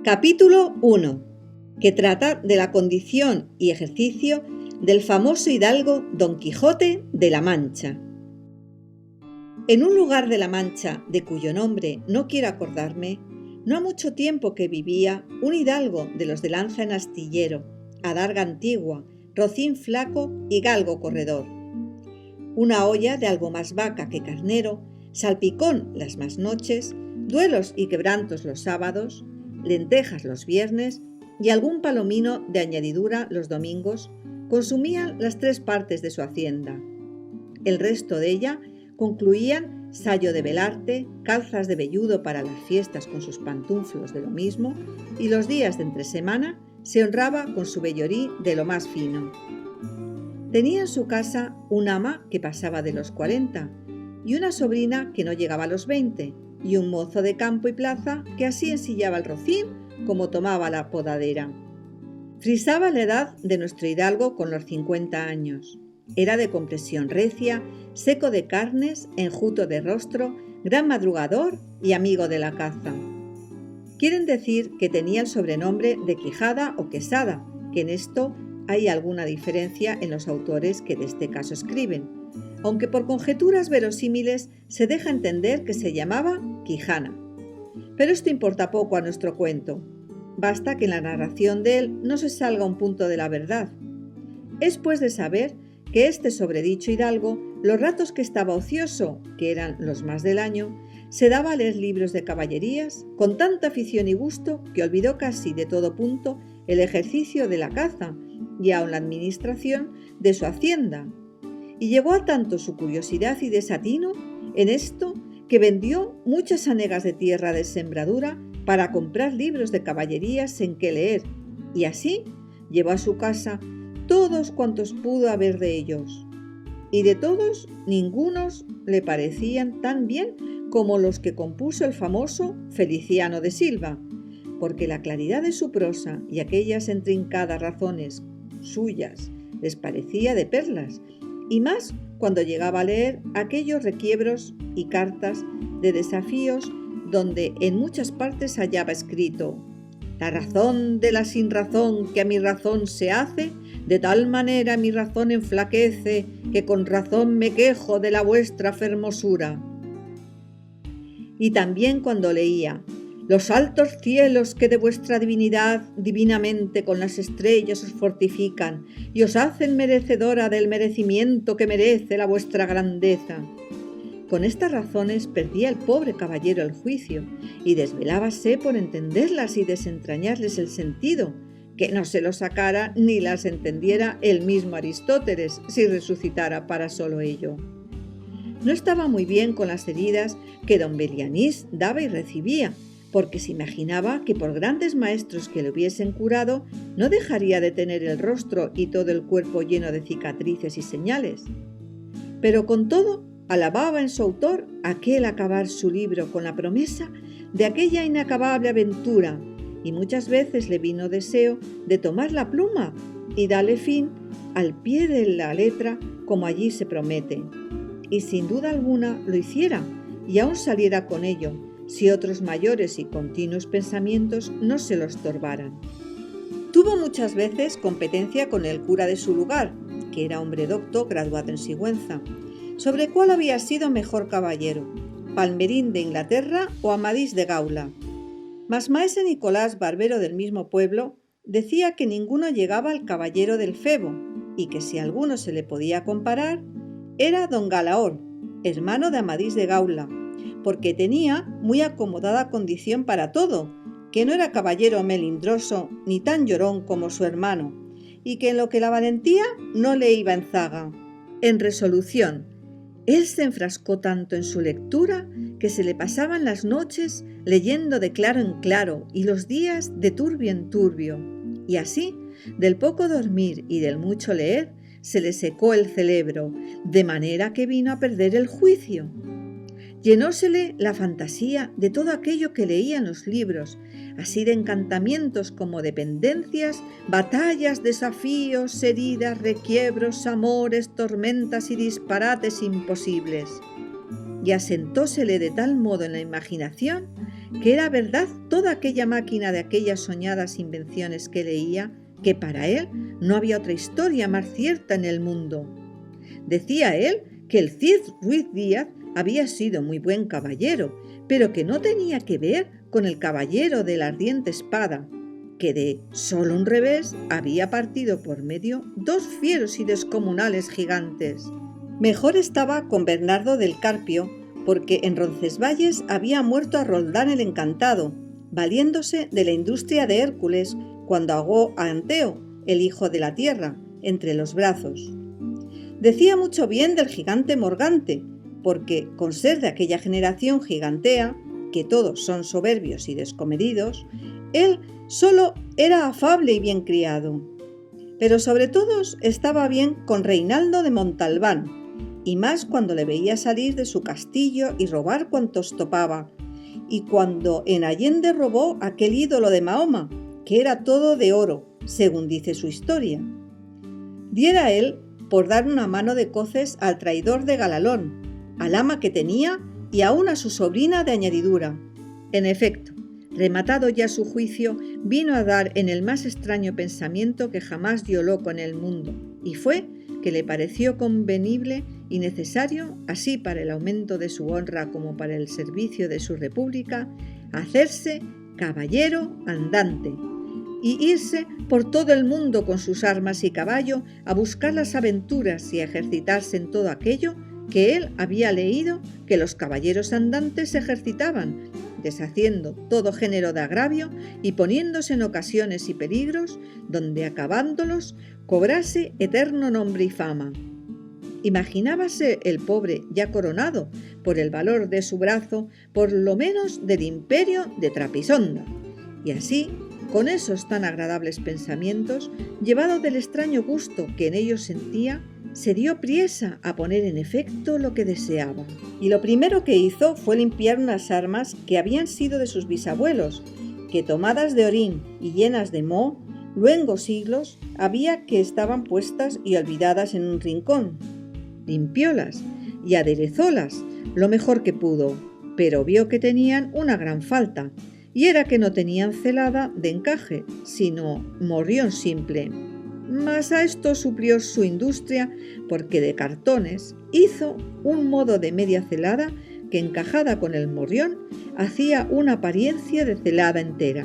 Capítulo 1, que trata de la condición y ejercicio del famoso hidalgo Don Quijote de la Mancha. En un lugar de la Mancha, de cuyo nombre no quiero acordarme, no ha mucho tiempo que vivía un hidalgo de los de lanza en astillero, adarga antigua, rocín flaco y galgo corredor. Una olla de algo más vaca que carnero, salpicón las más noches, duelos y quebrantos los sábados, lentejas los viernes y algún palomino de añadidura los domingos, consumían las 3 partes de su hacienda. El resto de ella concluían sayo de velarte, calzas de velludo para las fiestas con sus pantuflos de lo mismo, y los días de entresemana se honraba con su vellorí de lo más fino. Tenía en su casa un ama que pasaba de los 40 y una sobrina que no llegaba a los 20 y un mozo de campo y plaza que así ensillaba el rocín como tomaba la podadera. Frisaba la edad de nuestro hidalgo con los 50 años. Era de complexión recia, seco de carnes, enjuto de rostro, gran madrugador y amigo de la caza. Quieren decir que tenía el sobrenombre de Quijada o Quesada, que en esto hay alguna diferencia en los autores que de este caso escriben, aunque por conjeturas verosímiles se deja entender que se llamaba Quijana. Pero esto importa poco a nuestro cuento. Basta que en la narración de él no se salga un punto de la verdad. Es pues de saber que este sobredicho hidalgo, los ratos que estaba ocioso, que eran los más del año, se daba a leer libros de caballerías con tanta afición y gusto que olvidó casi de todo punto el ejercicio de la caza y aun la administración de su hacienda. Y llegó a tanto su curiosidad y desatino en esto que vendió muchas hanegas de tierra de sembradura para comprar libros de caballerías en que leer, y así llevó a su casa todos cuantos pudo haber de ellos. Y de todos, ningunos le parecían tan bien como los que compuso el famoso Feliciano de Silva, porque la claridad de su prosa y aquellas intrincadas razones suyas les parecía de perlas, y más cuando llegaba a leer aquellos requiebros y cartas de desafíos donde en muchas partes hallaba escrito: «La razón de la sinrazón que a mi razón se hace, de tal manera mi razón enflaquece, que con razón me quejo de la vuestra fermosura». Y también cuando leía: «Los altos cielos que de vuestra divinidad divinamente con las estrellas os fortifican y os hacen merecedora del merecimiento que merece la vuestra grandeza». Con estas razones perdía el pobre caballero el juicio y desvelábase por entenderlas y desentrañarles el sentido, que no se lo sacara ni las entendiera el mismo Aristóteles si resucitara para solo ello. No estaba muy bien con las heridas que don Belianís daba y recibía, porque se imaginaba que por grandes maestros que le hubiesen curado no dejaría de tener el rostro y todo el cuerpo lleno de cicatrices y señales. Pero con todo, alababa en su autor aquel acabar su libro con la promesa de aquella inacabable aventura, y muchas veces le vino deseo de tomar la pluma y darle fin al pie de la letra como allí se promete. Y sin duda alguna lo hiciera, y aún saliera con ello, si otros mayores y continuos pensamientos no se lo estorbaran. Tuvo muchas veces competencia con el cura de su lugar, que era hombre docto graduado en Sigüenza, sobre cuál había sido mejor caballero, Palmerín de Inglaterra o Amadís de Gaula. Mas maese Nicolás, barbero del mismo pueblo, decía que ninguno llegaba al caballero del Febo, y que si alguno se le podía comparar, era don Galaor, hermano de Amadís de Gaula, porque tenía muy acomodada condición para todo, que no era caballero melindroso ni tan llorón como su hermano, y que en lo que la valentía no le iba en zaga. En resolución, él se enfrascó tanto en su lectura que se le pasaban las noches leyendo de claro en claro y los días de turbio en turbio, y así, del poco dormir y del mucho leer, se le secó el cerebro, de manera que vino a perder el juicio. Llenósele la fantasía de todo aquello que leía en los libros, así de encantamientos como de pendencias, batallas, desafíos, heridas, requiebros, amores, tormentas y disparates imposibles. Y asentósele de tal modo en la imaginación que era verdad toda aquella máquina de aquellas soñadas invenciones que leía, que para él no había otra historia más cierta en el mundo. Decía él que el Cid Ruiz Díaz había sido muy buen caballero, pero que no tenía que ver con el caballero de la ardiente espada, que de solo un revés había partido por medio 2 fieros y descomunales gigantes. Mejor estaba con Bernardo del Carpio, porque en Roncesvalles había muerto a Roldán el Encantado, valiéndose de la industria de Hércules cuando ahogó a Anteo, el hijo de la tierra, entre los brazos. Decía mucho bien del gigante Morgante, porque con ser de aquella generación gigantea, que todos son soberbios y descomedidos, él solo era afable y bien criado. Pero sobre todos estaba bien con Reinaldo de Montalbán, y más cuando le veía salir de su castillo y robar cuantos topaba, y cuando en Allende robó aquel ídolo de Mahoma, que era todo de oro, según dice su historia. Diera él por dar una mano de coces al traidor de Galalón, al ama que tenía y aún a su sobrina de añadidura. En efecto, rematado ya su juicio, vino a dar en el más extraño pensamiento que jamás dio loco en el mundo, y fue que le pareció convenible y necesario, así para el aumento de su honra como para el servicio de su república, hacerse caballero andante y irse por todo el mundo con sus armas y caballo a buscar las aventuras y a ejercitarse en todo aquello que él había leído que los caballeros andantes se ejercitaban, deshaciendo todo género de agravio y poniéndose en ocasiones y peligros donde acabándolos cobrase eterno nombre y fama. Imaginábase el pobre ya coronado por el valor de su brazo, por lo menos del imperio de Trapisonda, y así, con esos tan agradables pensamientos, llevado del extraño gusto que en ellos sentía, se dio priesa a poner en efecto lo que deseaba. Y lo primero que hizo fue limpiar unas armas que habían sido de sus bisabuelos, que tomadas de orín y llenas de moho, luengos siglos había que estaban puestas y olvidadas en un rincón. Limpiólas y aderezólas lo mejor que pudo, pero vio que tenían una gran falta, y era que no tenían celada de encaje, sino morrión simple. Mas a esto suplió su industria, porque de cartones hizo un modo de media celada que, encajada con el morrión, hacía una apariencia de celada entera.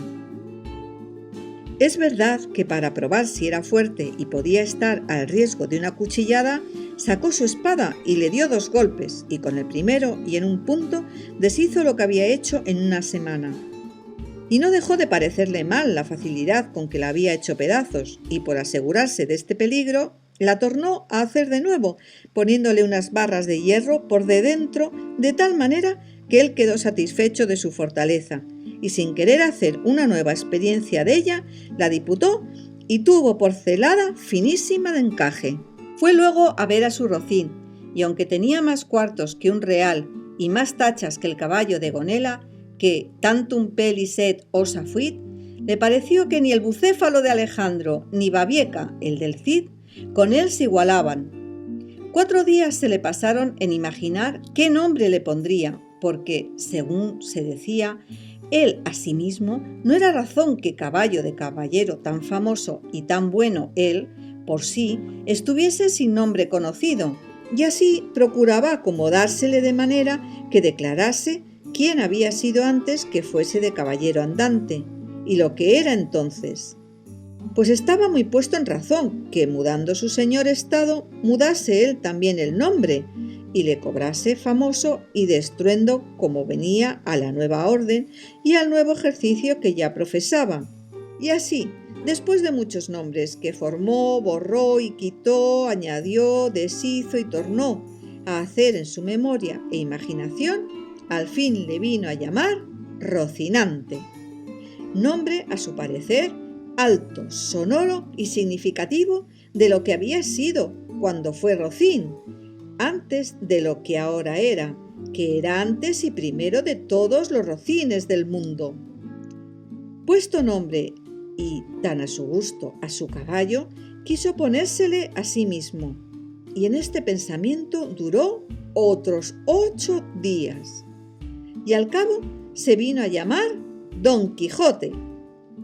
Es verdad que para probar si era fuerte y podía estar al riesgo de una cuchillada, sacó su espada y le dio 2 golpes, y con el primero y en un punto deshizo lo que había hecho en una semana. Y no dejó de parecerle mal la facilidad con que la había hecho pedazos, y por asegurarse de este peligro, la tornó a hacer de nuevo, poniéndole unas barras de hierro por de dentro, de tal manera que él quedó satisfecho de su fortaleza, y sin querer hacer una nueva experiencia de ella, la diputó y tuvo por celada finísima de encaje. Fue luego a ver a su rocín, y aunque tenía más cuartos que un real y más tachas que el caballo de Gonela, que tantum pelisset osa fuit, le pareció que ni el bucéfalo de Alejandro ni Babieca, el del Cid, con él se igualaban. 4 días se le pasaron en imaginar qué nombre le pondría, porque, según se decía, él a sí mismo no era razón que caballo de caballero tan famoso y tan bueno él, por sí, estuviese sin nombre conocido, y así procuraba acomodársele de manera que declarase quién había sido antes que fuese de caballero andante, y lo que era entonces. Pues estaba muy puesto en razón que, mudando su señor estado, mudase él también el nombre, y le cobrase famoso y de estruendo como venía a la nueva orden y al nuevo ejercicio que ya profesaba. Y así, después de muchos nombres que formó, borró y quitó, añadió, deshizo y tornó a hacer en su memoria e imaginación, al fin le vino a llamar Rocinante, nombre a su parecer alto, sonoro y significativo de lo que había sido cuando fue Rocín, antes de lo que ahora era, que era antes y primero de todos los rocines del mundo. Puesto nombre y tan a su gusto a su caballo, quiso ponérsele a sí mismo, y en este pensamiento duró otros 8 días. Y al cabo se vino a llamar Don Quijote,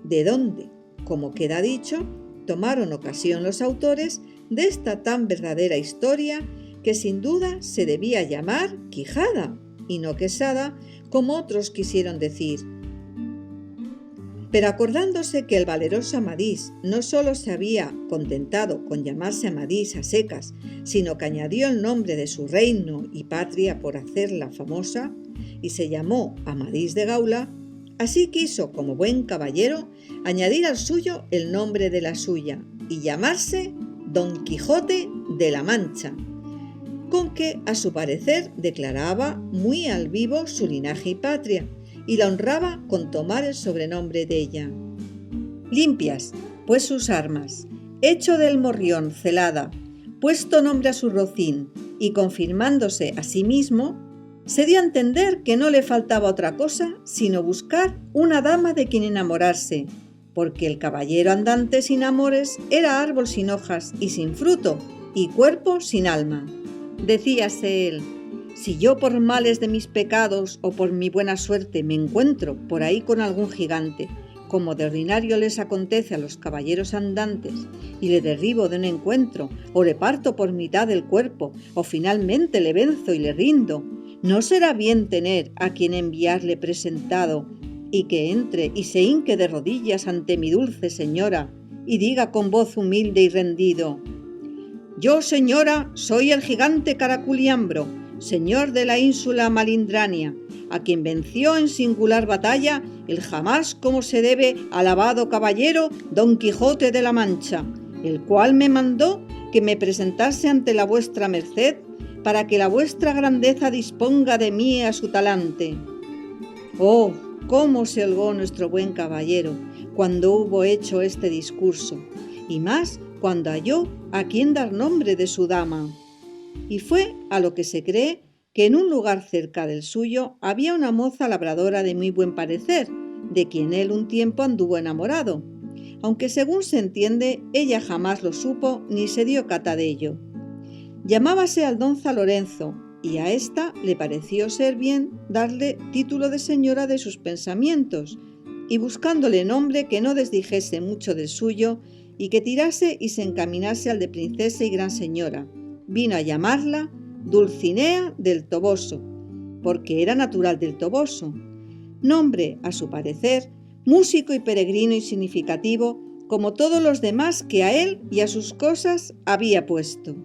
de donde, como queda dicho, tomaron ocasión los autores de esta tan verdadera historia que sin duda se debía llamar Quijada y no Quesada, como otros quisieron decir. Pero acordándose que el valeroso Amadís no solo se había contentado con llamarse Amadís a secas, sino que añadió el nombre de su reino y patria por hacerla famosa, y se llamó Amadís de Gaula, así quiso, como buen caballero, añadir al suyo el nombre de la suya y llamarse Don Quijote de la Mancha, con que a su parecer declaraba muy al vivo su linaje y patria, y la honraba con tomar el sobrenombre de ella. Limpias, pues sus armas, hecho del morrión celada, puesto nombre a su rocín y confirmándose a sí mismo, se dio a entender que no le faltaba otra cosa sino buscar una dama de quien enamorarse, porque el caballero andante sin amores era árbol sin hojas y sin fruto, y cuerpo sin alma. Decíase él: si yo por males de mis pecados o por mi buena suerte me encuentro por ahí con algún gigante, como de ordinario les acontece a los caballeros andantes, y le derribo de un encuentro, o le parto por mitad del cuerpo, o finalmente le venzo y le rindo, ¿no será bien tener a quien enviarle presentado, y que entre y se hinque de rodillas ante mi dulce señora, y diga con voz humilde y rendido: yo, señora, soy el gigante Caraculiambro, señor de la ínsula Malindrania, a quien venció en singular batalla el jamás como se debe alabado caballero Don Quijote de la Mancha, el cual me mandó que me presentase ante la vuestra merced para que la vuestra grandeza disponga de mí a su talante. Oh, cómo se holgó nuestro buen caballero cuando hubo hecho este discurso, y más cuando halló a quien dar nombre de su dama. Y fue a lo que se cree que en un lugar cerca del suyo había una moza labradora de muy buen parecer, de quien él un tiempo anduvo enamorado, aunque según se entiende ella jamás lo supo ni se dio cata de ello. Llamábase Aldonza Lorenzo, y a ésta le pareció ser bien darle título de señora de sus pensamientos, y buscándole nombre que no desdijese mucho del suyo, y que tirase y se encaminase al de princesa y gran señora, vino a llamarla Dulcinea del Toboso, porque era natural del Toboso, nombre, a su parecer, músico y peregrino y significativo, como todos los demás que a él y a sus cosas había puesto.